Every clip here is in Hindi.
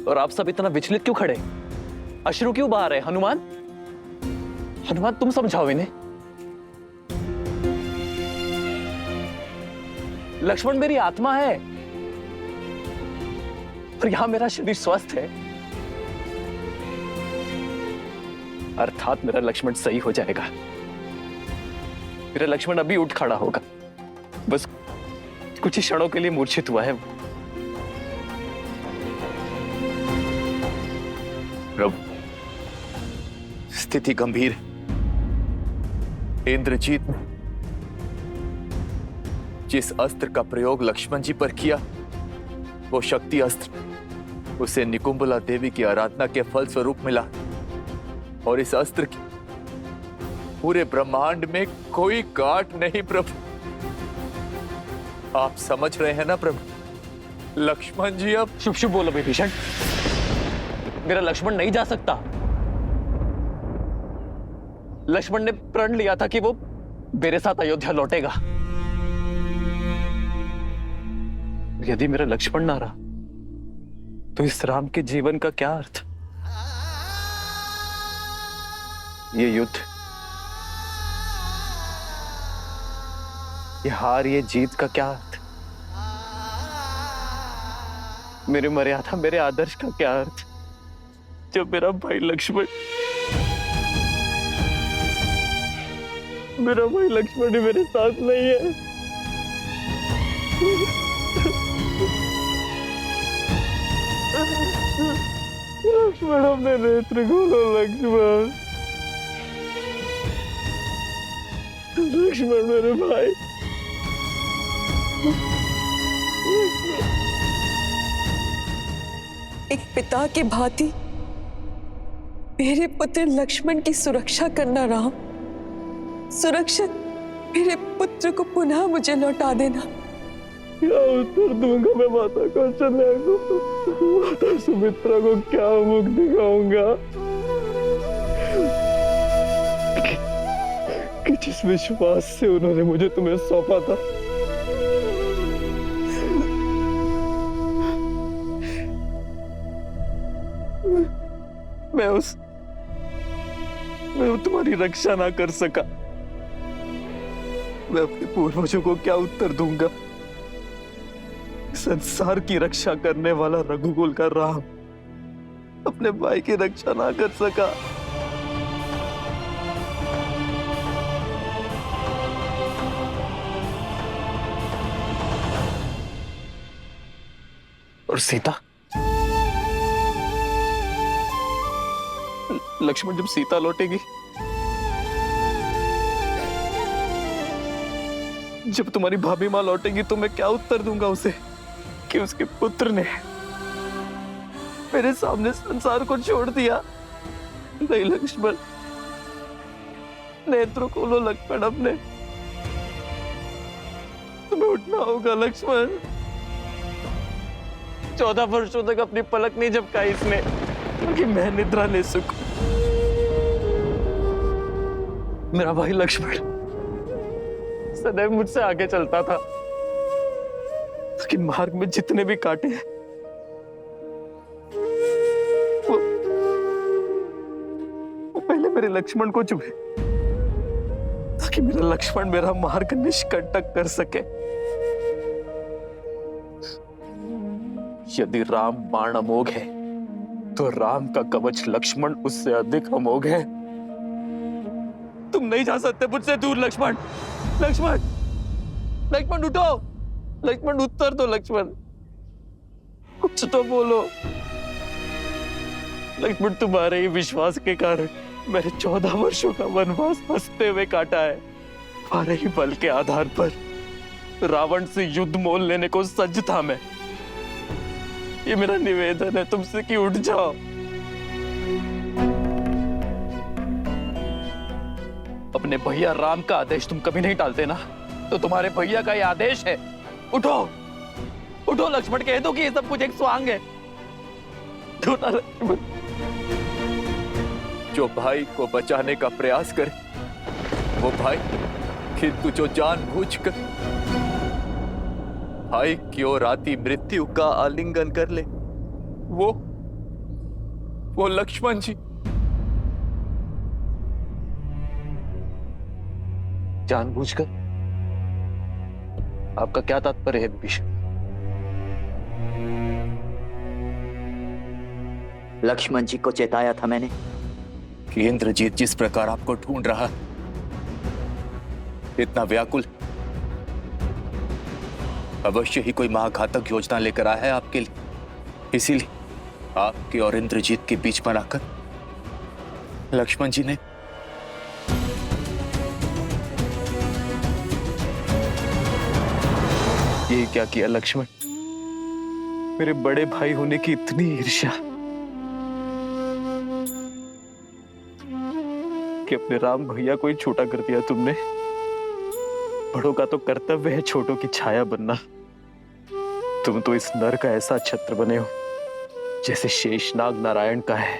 और आप सब इतना विचलित क्यों खड़े? अश्रु क्यों बहा रहे? हनुमान, हनुमान तुम समझाओ इन्हें। लक्ष्मण मेरी आत्मा है और यहां मेरा शरीर स्वस्थ है, अर्थात मेरा लक्ष्मण सही हो जाएगा। मेरा लक्ष्मण अभी उठ खड़ा होगा, बस कुछ ही क्षणों के लिए मूर्छित हुआ है। प्रभु, स्थिति गंभीर। इंद्रजीत ने जिस अस्त्र का प्रयोग लक्ष्मण जी पर किया, वो शक्ति अस्त्र उसे निकुंभला देवी की आराधना के फल स्वरूप मिला, और इस अस्त्र की पूरे ब्रह्मांड में कोई गांठ नहीं। प्रभु, आप समझ रहे हैं ना प्रभु? लक्ष्मण जी अब शुभ शुभ बोलो विभीषण, मेरा लक्ष्मण नहीं जा सकता। लक्ष्मण ने प्रण लिया था कि वो मेरे साथ अयोध्या लौटेगा। यदि मेरा लक्ष्मण ना रहा तो इस राम के जीवन का क्या अर्थ? ये युद्ध, ये हार, ये जीत का क्या अर्थ? मेरे मर्यादा, मेरे आदर्श का क्या अर्थ जब मेरा भाई लक्ष्मण ही मेरे साथ नहीं है? लक्ष्मण, अपने नेत्र खोलो लक्ष्मण। लक्ष्मण मेरे भाई, एक पिता के भांति मेरे पुत्र लक्ष्मण की सुरक्षा करना राम। सुरक्षित मेरे पुत्र को पुनः मुझे लौटा देना। क्या उत्तर दूंगा मैं माता कौशल्या को? माता सुमित्रा को क्या मुख दिखाऊंगा कि जिस विश्वास से उन्होंने मुझे तुम्हें सौंपा था, मैं तुम्हारी रक्षा ना कर सका। मैं अपने पूर्वजों को क्या उत्तर दूंगा? संसार की रक्षा करने वाला रघुकुल का राम अपने भाई की रक्षा ना कर सका। और सीता, लक्ष्मण जब सीता लौटेगी, जब तुम्हारी भाभी मां लौटेगी, तो मैं क्या उत्तर दूंगा उसे कि उसके पुत्र ने मेरे सामने संसार को छोड़ दिया? नहीं लक्ष्मण, नेत्रों खोलो लक्ष्मण अपने, तुम्हें उठना होगा लक्ष्मण। 14 वर्षों तक अपनी पलक नहीं झपकाई इसने कि मैं निद्रा ले सकूं। मेरा भाई लक्ष्मण सदैव मुझसे आगे चलता था, लेकिन मार्ग में जितने भी कांटे हैं वो पहले मेरे लक्ष्मण को चुभे, ताकि मेरा लक्ष्मण मेरा मार्ग निष्कंटक कर सके। यदि राम बाण अमोघ है तो राम का कवच लक्ष्मण उससे अधिक अमोघ है। तुम नहीं जा सकते मुझसे दूर लक्ष्मण। लक्ष्मण, लक्ष्मण उठो, लक्ष्मण उत्तर दो लक्ष्मण, कुछ तो बोलो। लक्ष्मण, तुम्हारे ही विश्वास के कारण मैंने 14 वर्षों का वनवास हंसते हुए काटा है। तुम्हारे ही बल के आधार पर रावण से युद्ध मोल लेने को सज्ज था मैं। ये मेरा निवेदन है तुमसे कि उठ जाओ। अपने भैया राम का आदेश तुम कभी नहीं टालते ना, तो तुम्हारे भैया का ये आदेश है, उठो उठो लक्ष्मण, कह दो कि ये सब कुछ एक स्वांग है। लक्ष्मण, जो भाई को बचाने का प्रयास करे वो भाई, किंतु जो जानबूझकर भाई की ओर आती मृत्यु का आलिंगन कर ले वो लक्ष्मण जी। जानबूझकर? आपका क्या तात्पर्य है विभीषण? लक्ष्मण जी को चेताया था मैंने कि इंद्रजीत जिस प्रकार आपको ढूंढ रहा, इतना व्याकुल, अवश्य ही कोई महाघातक योजना लेकर आया है आपके लिए। इसीलिए आपके और इंद्रजीत के बीच बनाकर लक्ष्मण जी ने ये क्या किया लक्ष्मण? मेरे बड़े भाई होने की इतनी ईर्ष्या कि अपने राम भैया को ही छोटा कर दिया तुमने। बड़ों का तो कर्तव्य है छोटों की छाया बनना। तुम तो इस नर का ऐसा छत्र बने हो जैसे शेषनाग नारायण का है।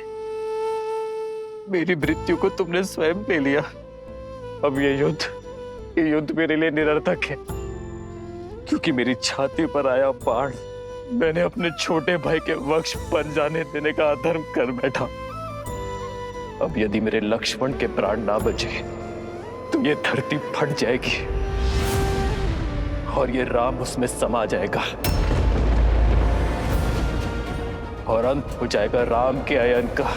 मेरी मृत्यु को तुमने स्वयं ले लिया। अब ये युद्ध मेरे लिए निरर्थक है, क्योंकि मेरी छाती पर आया बाण मैंने अपने छोटे भाई के वक्ष बन जाने देने का अधर्म कर बैठा। अब यदि मेरे लक्ष्मण के प्राण ना बचे तो ये धरती फट जाएगी और ये राम उसमें समा जाएगा और अंत हो जाएगा राम के अयन का।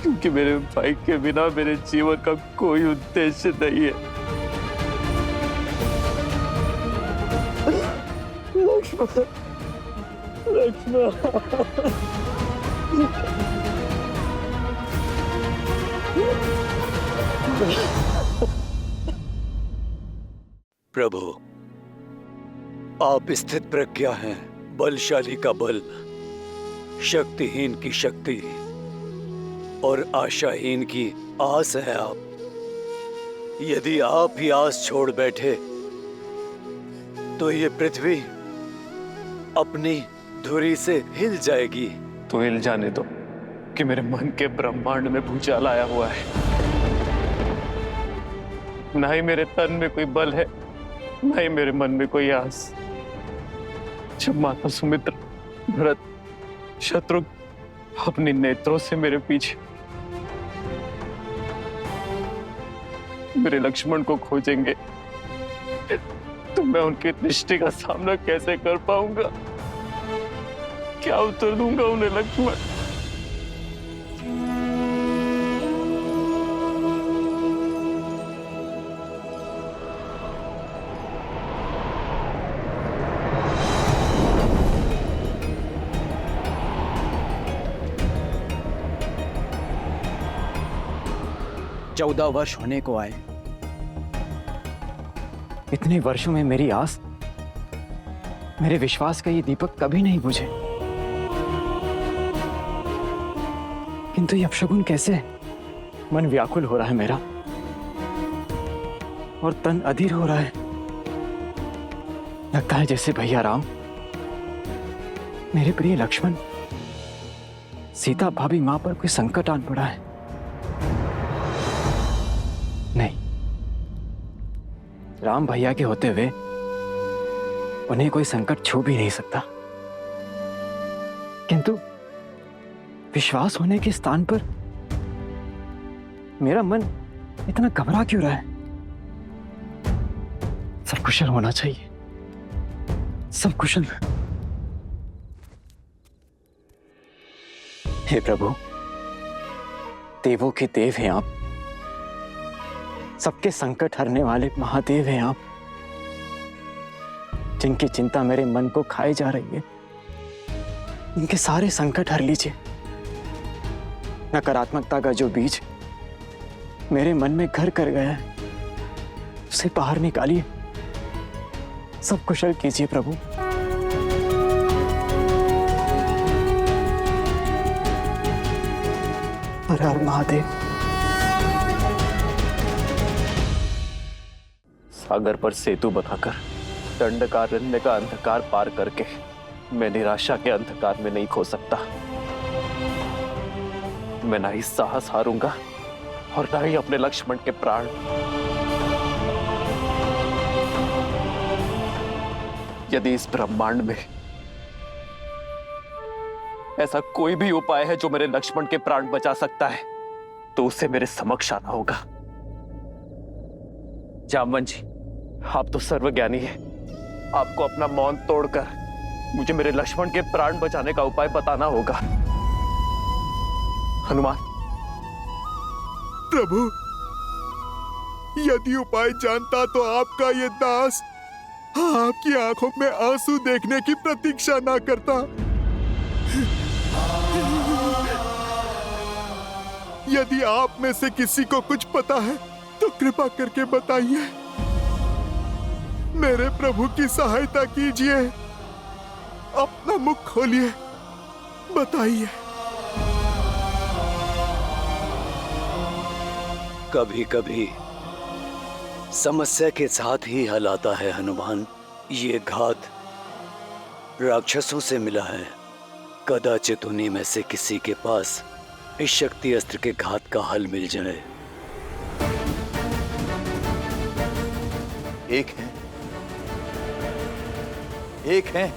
क्योंकि मेरे भाई के बिना मेरे जीवन का कोई उद्देश्य नहीं है। प्रभु, आप स्थित प्रज्ञा हैं, बलशाली का बल, शक्तिहीन की शक्ति और आशाहीन की आस है आप। यदि आप ही आस छोड़ बैठे तो ये पृथ्वी अपनी धुरी से हिल जाएगी। तो हिल जाने दो कि मेरे मन के ब्रह्मांड में भूचाल आया हुआ है। ना ही मेरे तन में कोई बल है, ना ही मेरे मन में कोई आस। जब माता सुमित्र, भरत, शत्रुघ्न अपने नेत्रों से मेरे पीछे मेरे लक्ष्मण को खोजेंगे तो मैं उनकी दृष्टि का सामना कैसे कर पाऊंगा? क्या उत्तर दूंगा उन्हें लक्ष्मण? चौदह वर्ष होने को आए। इतने वर्षों में मेरी आस, मेरे विश्वास का ये दीपक कभी नहीं बुझे। किंतु ये अपशगुन कैसे? मन व्याकुल हो रहा है मेरा और तन अधीर हो रहा है। लगता है जैसे भैया राम, मेरे प्रिय लक्ष्मण, सीता भाभी मां पर कोई संकट आन पड़ा है। नहीं, राम भैया के होते हुए उन्हें कोई संकट छू भी नहीं सकता। किंतु विश्वास होने के स्थान पर मेरा मन इतना घबरा क्यों रहा है? सब कुशल होना चाहिए, सब कुशल। हे प्रभु, देवों के देव हैं आप, सबके संकट हरने वाले महादेव हैं आप, जिनकी चिंता मेरे मन को खाए जा रही है। इनके सारे संकट हर लीजिए। नकारात्मकता का जो बीज मेरे मन में घर कर गया है, उसे बाहर निकालिए। सब कुशल कीजिए प्रभु। हर हर महादेव। सागर पर सेतु बनाकर दंडकारण्य का अंधकार पार करके मैं निराशा के अंधकार में नहीं खो सकता। मैं ना ही साहस हारूंगा और ना ही अपने लक्ष्मण के प्राण। यदि इस ब्रह्मांड में ऐसा कोई भी उपाय है जो मेरे लक्ष्मण के प्राण बचा सकता है तो उसे मेरे समक्ष आना होगा। जामवन जी, आप तो सर्वज्ञानी हैं। आपको अपना मौन तोड़कर मुझे मेरे लक्ष्मण के प्राण बचाने का उपाय बताना होगा। हनुमान। प्रभु, यदि उपाय जानता तो आपका ये दास आपकी आंखों में आंसू देखने की प्रतीक्षा ना करता। यदि आप में से किसी को कुछ पता है तो कृपा करके बताइए। मेरे प्रभु की सहायता कीजिए। अपना मुख खोलिए, बताइए। कभी कभी समस्या के साथ ही हल आता है हनुमान। ये घात राक्षसों से मिला है। कदाचित उन्हीं में से किसी के पास इस शक्ति अस्त्र के घात का हल मिल जाए। एक है